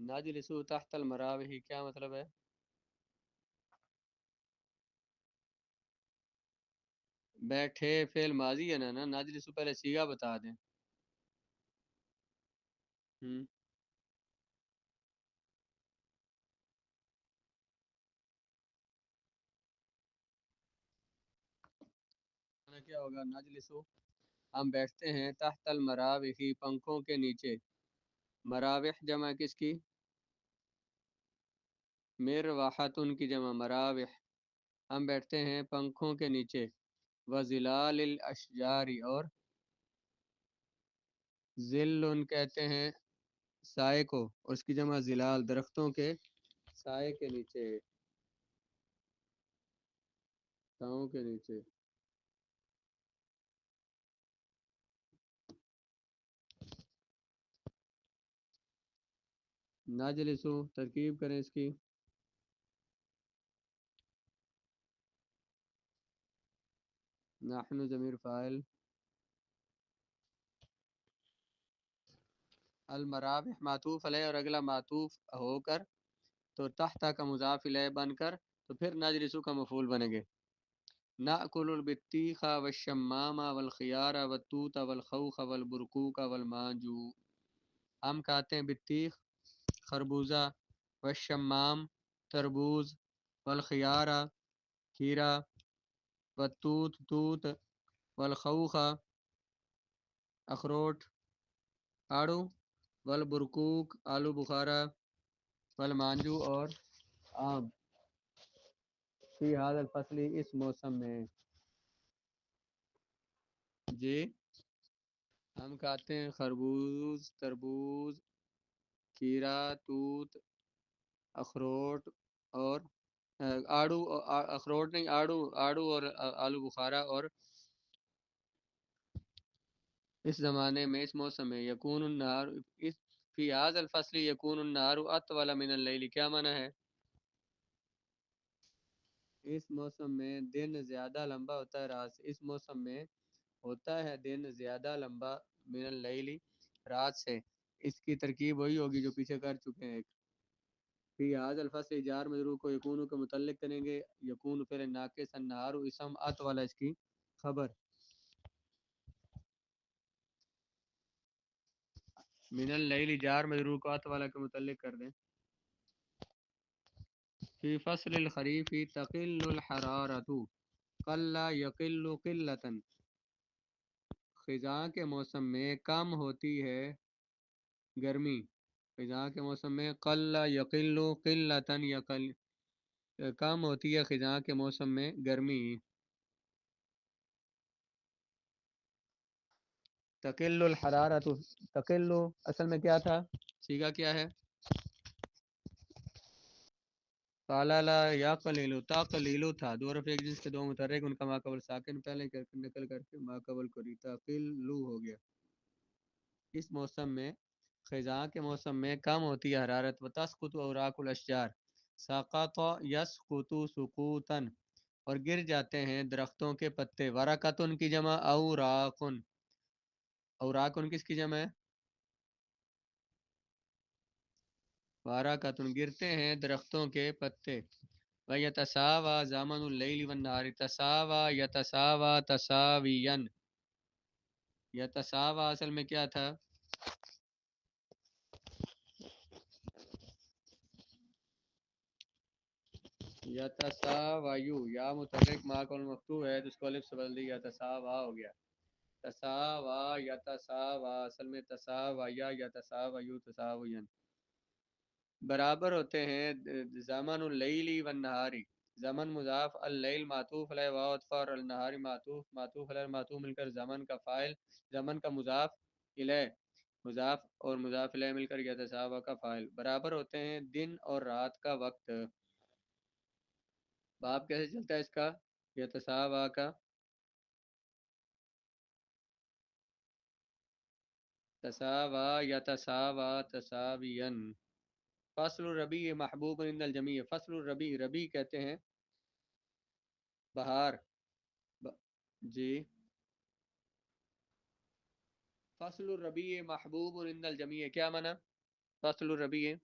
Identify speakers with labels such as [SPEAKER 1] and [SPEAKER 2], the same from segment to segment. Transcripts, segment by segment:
[SPEAKER 1] نجلسو تحت المراوح کیا مطلب ہے؟ بیٹھے فعل ماضی ہے نا نجلسو پہلے صیغہ بتا دیں. ہم کیا ہوگا نجلسو ہم بیٹھتے ہیں تحت المراوح پنکھوں کے نیچے. مراوح جمع کس کی؟ مرواحتن کی جمع مراوح. ہم بیٹھتے ہیں پنکھوں کے نیچے. وظلال الاشجار اور ظل کہتے ہیں سائے کو اور اس کی جمع ظلال درختوں کے سائے کے نیچے چھاؤں کے نیچے. نجلسو ترکیب کریں اس کی. نحن ضمیر فاعل. المراوح معطوف علیہ اور اگلا معطوف ہو کر تو تحت کا مضاف الیہ بن کر تو پھر نجلسو کا مفعول بنیں گے. نأکل البطیخ والشمام والخیار والتوت والخوخ والبرقوق والمانجو. ہم کھاتے ہیں بطیخ خربوزہ، والشمام تربوز، والخیار کھیرا، والتوت توت، والخوخ اخروٹ آڑو، والبرقوق آلو بخارا، والمانجو اور آم. فی هذا الفصل اس موسم میں. جی ہم کھاتے ہیں خربوز تربوز کھیرا توت اخروٹ اور آڑو. اخروٹ نہیں آڑو آڑو اور آلو بخارا. اور اس زمانے میں اس موسم میں یکون النہار اس فی هذا الفصل یکون النہار اطول من اللیل کیا معنی ہے؟ اس موسم میں دن زیادہ لمبا ہوتا ہے رات سے. اس موسم میں ہوتا ہے دن زیادہ لمبا من اللیل رات سے. اس کی ترکیب وہی ہوگی جو پیچھے کر چکے ہیں. فی هذا الفصل جار مجرور کو یکون کے متعلق کریں گے. یکون فعل ناقص النہار اسم اطول اس کی خبر. من اللیل جار مجرور کو اطول کے متعلق کر دیں. فی فصل الخریف تقل الحرارۃ قل یقل قلۃ. خزاں کے موسم میں کم ہوتی ہے گرمی. خزاں کے موسم میں قل یقل قلۃ یقل کم ہوتی ہے خزاں کے موسم میں گرمی. تقل الحرارۃ تقل اصل میں کیا تھا سیگا کیا ہے؟ قالا یا قلیلو تا قلیلو تھا. دو رفع ایک جنس کے دو متحرک ان کا ماقبل ساکن پہلے نقل کر کے ماقبل کری تقلو ہو گیا. اس موسم میں خزاں کے موسم میں کم ہوتی ہے حرارت. وتسقط اوراق الاشجار سقط یسقط سقوطا اور گر جاتے ہیں درختوں کے پتے. ورقتن کی جمع اوراقن. اوراقن کس کی جمع ہے؟ ورقتن گرتے ہیں درختوں کے پتے. وَيَتَسَاوَى زَمَنُ اللَّيْلِ وَالنَّهَارِ تساوى يتساوى تساويا. یتساوى اصل میں کیا تھا؟ یتساویو یا متحرک ما کون مفتوح ہے تو اس کو الف سے بدل دی یتساوى ہو گیا. تساوى یتساوى اصل میں تساویا یتساویو تساویا برابر ہوتے ہیں. زمن اللیل والنہاری زمن مضاف اللیل معطوف علیہ واو عطف اور النہاری معطوف علیہ معطوف مل کر زمن کا فاعل زمن کا مضاف الیہ مضاف اور مضاف الیہ مل کر یتساوی کا فاعل. برابر ہوتے ہیں دن اور رات کا وقت. باب کیسے چلتا ہے اس کا یتساوی کا؟ تساوی یتساوی تساویا. فصل الربیع محبوب عند الجمیع. فصل الربیع ربیع کہتے ہیں بہار. جی فصل الربیع محبوب عند الجمیع کیا معنی فصل الربیع؟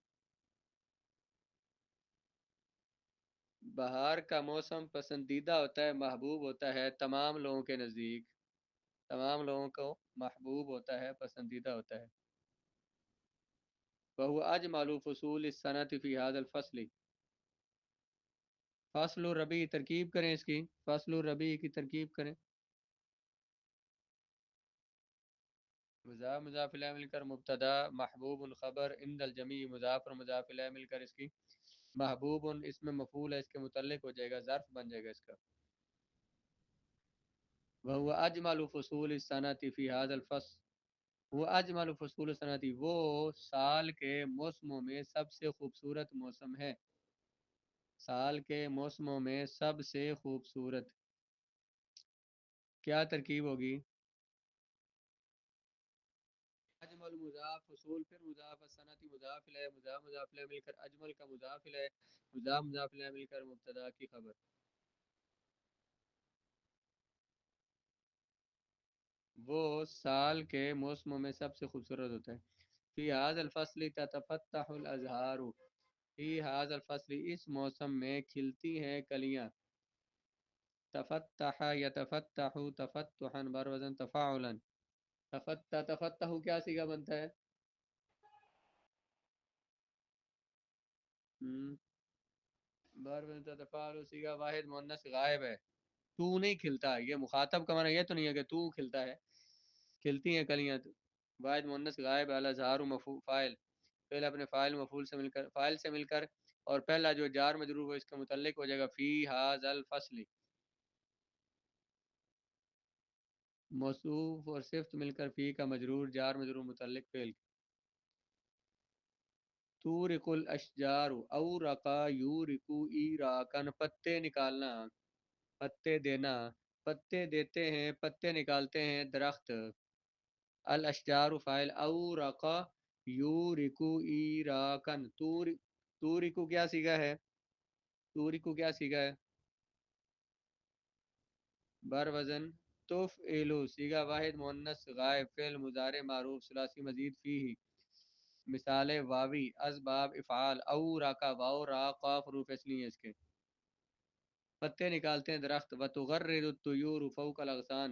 [SPEAKER 1] بہار کا موسم پسندیدہ ہوتا ہے، محبوب ہوتا ہے تمام لوگوں کے نزدیک، تمام لوگوں کو محبوب ہوتا ہے، پسندیدہ ہوتا ہے۔ وهو اجمل فصول السنة في هذا الفصل۔ فصل الربیع ترکیب کریں اس کی، فصل الربیع کی ترکیب کریں۔ مضاف مضاف الیہ مل کر مبتدا، محبوب خبر، عند الجمیع مضاف اور مضاف الیہ مل کر اس کی محبوب اس میں مفعول ہے، اس کے متعلق ہو جائے گا، ظرف بن جائے گا اس کا۔ وهو اجمل فصول السنة في هذا الفصل۔ وہ اجمل فصول السنة، وہ سال کے موسموں میں سب سے خوبصورت موسم ہے، سال کے موسموں میں سب سے خوبصورت۔ کیا ترکیب ہوگی؟ اجمل مضاف فصول، پھر مضاف السنتی مضاف الیہ، مضاف مضاف الیہ مل کر اجمل کا مضاف الیہ، مضاف مضاف الیہ مل کر مبتدا کی خبر۔ وہ سال کے موسموں میں سب سے خوبصورت ہوتا ہے۔ فی هذا الفصل تتفتح الازہار، فی هذا الفصل اس موسم میں کھلتی ہیں کلیاں۔ تفتح یتفتح تفتحا بر وزن تفاعلا۔ تفتح تفتح کیا صیغہ بنتا ہے؟ بر وزن تتفاعل صیغہ واحد مؤنث غائب ہے۔ تو نہیں کھلتا، یہ مخاطب کا معنی یہ تو نہیں ہے کہ تو کھلتا ہے، کھلتی ہیں کلیاں۔ واحد مؤنث غائب، الازہار فاعل، پہلے اپنے فاعل مفعول سے مل کر، فاعل سے مل کر، اور پہلا جو جار مجرور ہو اس کا متعلق ہو جائے گا فی ھذا الفصل، موصوف اور صفت مل کر فی کا مجرور، جار مجرور متعلق فعل۔ تورق الاشجار، اورقا یورقو ایراکن، پتے نکالنا، پتے دینا، پتے دیتے ہیں، پتے نکالتے ہیں درخت۔ الاشجار فاعل، اورقا یورقو ایراکن، تورقو کیا صیغہ ہے؟ تورقو کیا صیغہ ہے؟ بر وزن تفعیلو، صیغہ واحد مؤنث غائب، فعل مضارع معروف ثلاثی مزید فیہ، مثال واوی از باب افعال، اوراکا، واو را قاف حروف اصلی ہیں اس کے۔ پتے نکالتے ہیں درخت۔ وتغرد الطیور فوق الاغصان،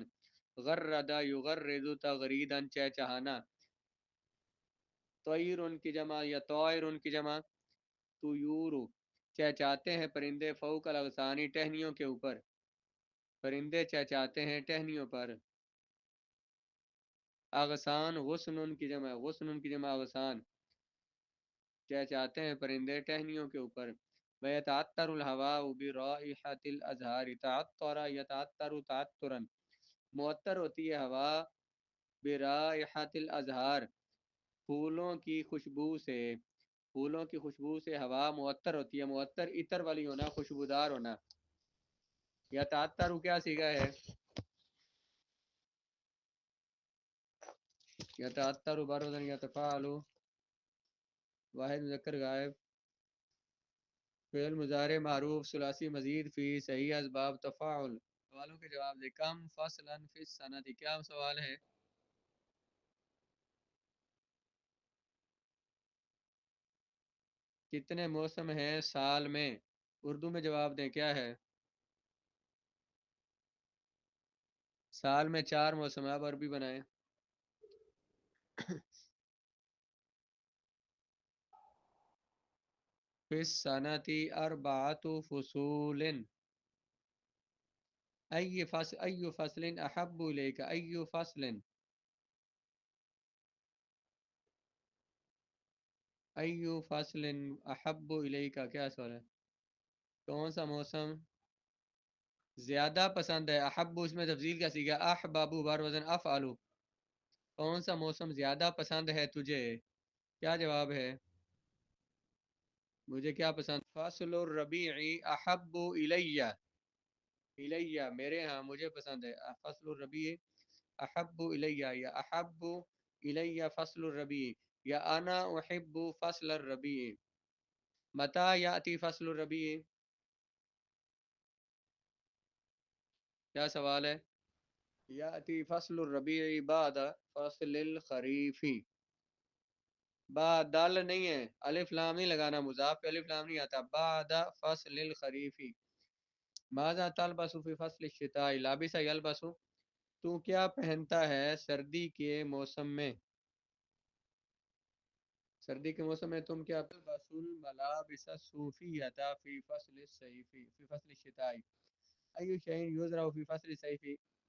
[SPEAKER 1] غرد یغرد تغریدا چہچہانا، طیر کی جمع یا طائر کی جمع طیور، چہچاتے ہیں پرندے، فوق الاغصان ٹہنیوں کے اوپر، پرندے چہچاتے ہیں ٹہنیوں پر۔ اغصان غصن کی جمع، غصن کی جمع اغصان، چہچاتے ہیں پرندے ٹہنیوں کے اوپر۔ وَيَتَعَطَّرُ الْهَوَاءُ بِرَائِحَةِ الْأَزْهَارِ، تعطر یتعطر تعطرا، معطر ہوتی ہے ہوا، برائحة الازہار، پھولوں کی خوشبو سے، پھولوں کی خوشبو سے ہوا معطر ہوتی ہے، معطر عطر والی ہونا، خوشبودار ہونا۔ یتعطر کیا صیغہ ہے؟ یتعطر بردا یتفاعل، واحد مذکر غائب، فعل مضارع معروف ثلاثی مزید فی، صحیح اسباب تفاعل۔ سوالوں کے جواب دے۔ کم فصلا فی السنۃ، کیا سوال ہے؟ کتنے موسم ہیں سال میں؟ اردو میں جواب دیں، کیا ہے؟ سال میں 4 موسم ہے، اب عربی بنائیں۔ فی السنۃ اربعۃ فصول، ای فصل احب الیک، ای فصل، ای فصل احب الیک، کیا سوال ہے؟ کون سا موسم زیادہ پسند ہے؟ احب اس میں تفضیل کا سیکھا، احبابو بار وزن افعلو، کون سا موسم زیادہ پسند ہے تجھے؟ کیا جواب ہے؟ مجھے کیا پسند؟ فصل الربیع احب الیہ، الیہ میرے ہاں، مجھے پسند ہے، فصل الربیع احب الیہ، یا احب الیہ فصل الربیع، یا انا احب فصل الربیع۔ متى یاتی فصل الربیع؟ کیا سوال ہے؟ یاتی فصل الربیع بعد فصل الخریف، با دال نہیں ہے، الف لام نہیں لگانا، مضاف پہ الف لام نہیں آتا. بعد فصل الخریفی. ماذا تلبس فی فصل الشتاء، لابس یلبس. تو کیا پہنتا ہے سردی کے موسم میں؟ سردی کے موسم میں تم کیا؟ تلبس الملابس الصوفیۃ فی فصل الصیف فی فصل الشتاء. ایو شیء یزرع فی فصل الصیف.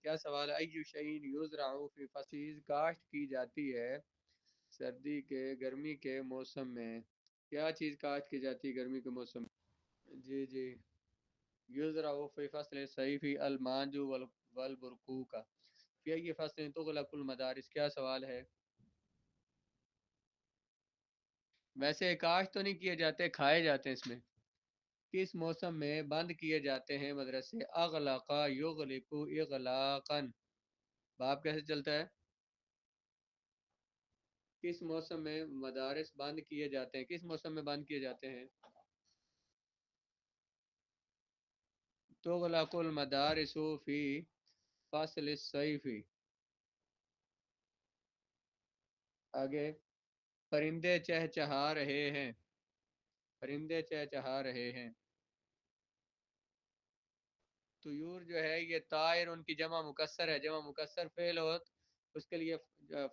[SPEAKER 1] کیا سوال ہے؟ ایو شیء یزرع فی فصل، چیز کاشت کی جاتی ہے سردی کے گرمی کے موسم میں. کیا چیز کاشت کی جاتی ہے گرمی کے موسم میں؟ جی جی. یزرع فی فصل الصیف المانج والبرقوق. فی ای فصل تغلق المدارس. کیا سوال ہے؟ ویسے کاشت تو نہیں کیے جاتے، کھائے جاتے ہیں اس میں. کس موسم میں بند کیے جاتے ہیں مدرسے؟ اغلقا یغلق اغلاقا. باب کیسے چلتا ہے؟ کس موسم میں مدارس بند کیے جاتے ہیں؟ کس موسم میں بند کیے جاتے ہیں؟ تغلق المدارس فی فصل الصیف. آگے. پرندے چہچہا رہے ہیں. پرندے چہچہا رہے ہیں. طیور جو ہے یہ طائر ان کی جمع مکسر ہے. جمع مکسر فعل ہو اس کے لیے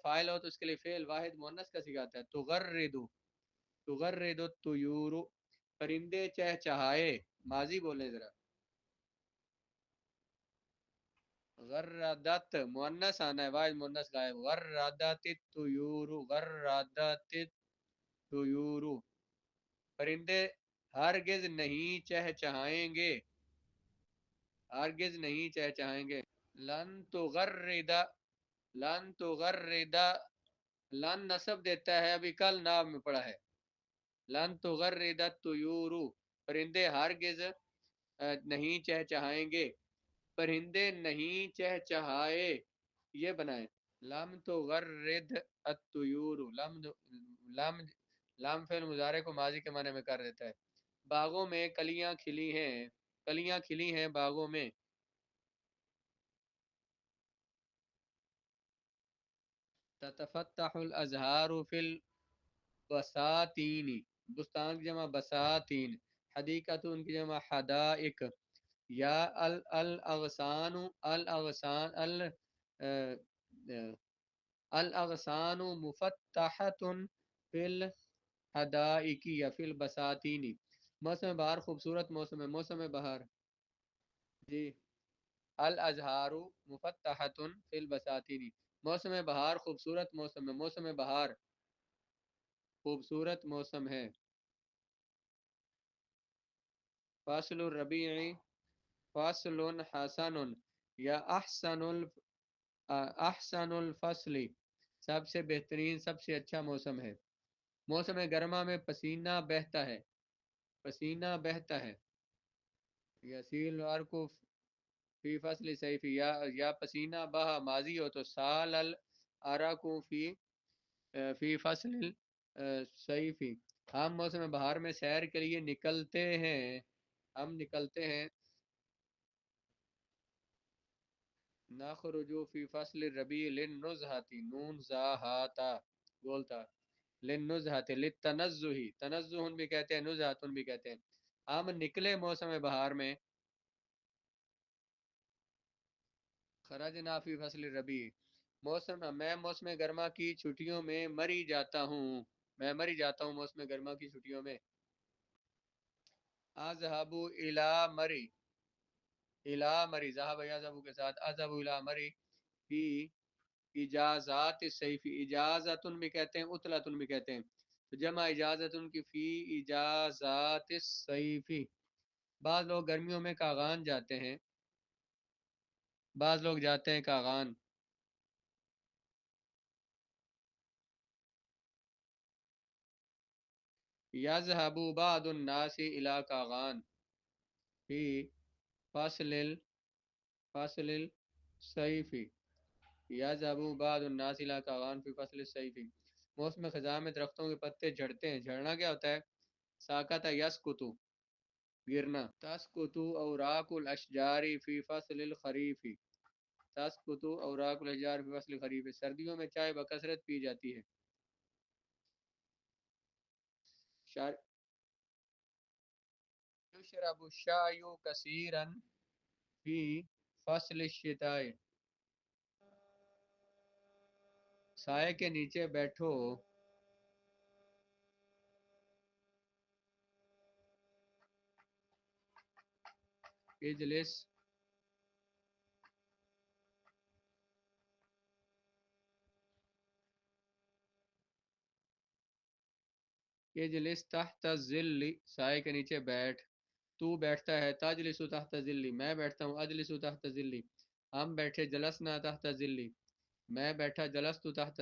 [SPEAKER 1] فاعل ہو تو اس کے لیے فعل واحد مؤنث کا صیغہ آتا ہے. تغرد. تغرد الطیور. پرندے چہچہائے. ماضی بولیں ذرا. غردت مؤنث آنا ہے، واحد مؤنث غائب. غردت الطیور. غردت الطیور. پرندے ہرگز نہیں چہچہائیں گے. ہرگز نہیں چہچہائیں گے. لن تغرد. لن تغرد. لن نصب دیتا ہے، ابھی کل نام میں پڑا ہے. لن تغرد الطیور. پرندے ہرگز نہیں چہچہائیں گے. پرندے نہیں چہچہائے. یہ بنائیں. لم تغرد الطیور. لم لام فعل مضارع کو ماضی کے معنی میں کر دیتا ہے. باغوں میں کلیاں کھلی ہیں. کلیاں کھلی ہیں باغوں میں. تتفتح الازہار فی البساتین. بستان کی جمع بساتین. حدیقۃ ان کی جمع حدائق. یا الاغصان. الاغصان الاغصان مفتحۃ فی الحدائق یا فی البساتین. موسم بہار خوبصورت موسم ہے. موسم بہار. جی. الازہار مفتحۃ فی البساتین. موسم بہار خوبصورت موسم ہے. موسم بہار خوبصورت موسم ہے. فصل الربیع. فصل حسن یا احسن الفصل. سب سے بہترین، سب سے اچھا موسم ہے. موسم گرما میں پسینہ بہتا ہے. پسینہ بہتا ہے. یسیل العرق فی فصل صیف. یا پسینہ بہا ماضی ہو تو سال العرق فی فصل صیف. ہم موسم بہار میں سیر کے لیے نکلتے ہیں. ہم نکلتے ہیں. نخرج فی فصل الربیع للنزهة. نون زاہاتا بولتا. للنزهة للتنزه. تنزہ بھی کہتے ہیں، نزهة بھی کہتے ہیں. ہم نکلے موسم بہار میں. خرجنا فی فصل الربیع. میں موسم گرما کی چھٹیوں میں مری جاتا ہوں. میں مری جاتا ہوں موسم گرما کی چھٹیوں میں. اذهب الی مری. الی مری ذهب یذهب کے ساتھ. اذهب الی مری فی اجازات الصیف. اجازت بھی کہتے ہیں، عطلۃ بھی کہتے ہیں. تو جمع اجازت کی فی اجازات الصیف. بعض لوگ گرمیوں میں کاغان جاتے ہیں. بعض لوگ جاتے ہیں کاغان. یذهب بعض الناس الی کاغان فی فصل الصیف. یذهب بعض الناس الی کاغان فی فصل الصیف. موسم خزاں میں درختوں کے پتے جھڑتے ہیں. جھڑنا کیا ہوتا ہے؟ ساکت یسکت گرنا. تسقط اوراق الاشجار فی فصل الخریف. تسقط اوراق الاشجار فی فصل الخریف. سردیوں میں چائے بکثرت پی جاتی ہے. شار یشرب الشاي کثیرا فی فصل الشتاء، سائے کے نیچے بیٹھو اجلس اجلس تحت الظل، سائے کے نیچے بیٹھ، تو بیٹھتا ہے تجلس تحت ظلی، میں بیٹھتا ہوں اجلس تحت ظلی، ہم بیٹھے جلسنا تحت ظلی، میں بیٹھا جلست تحت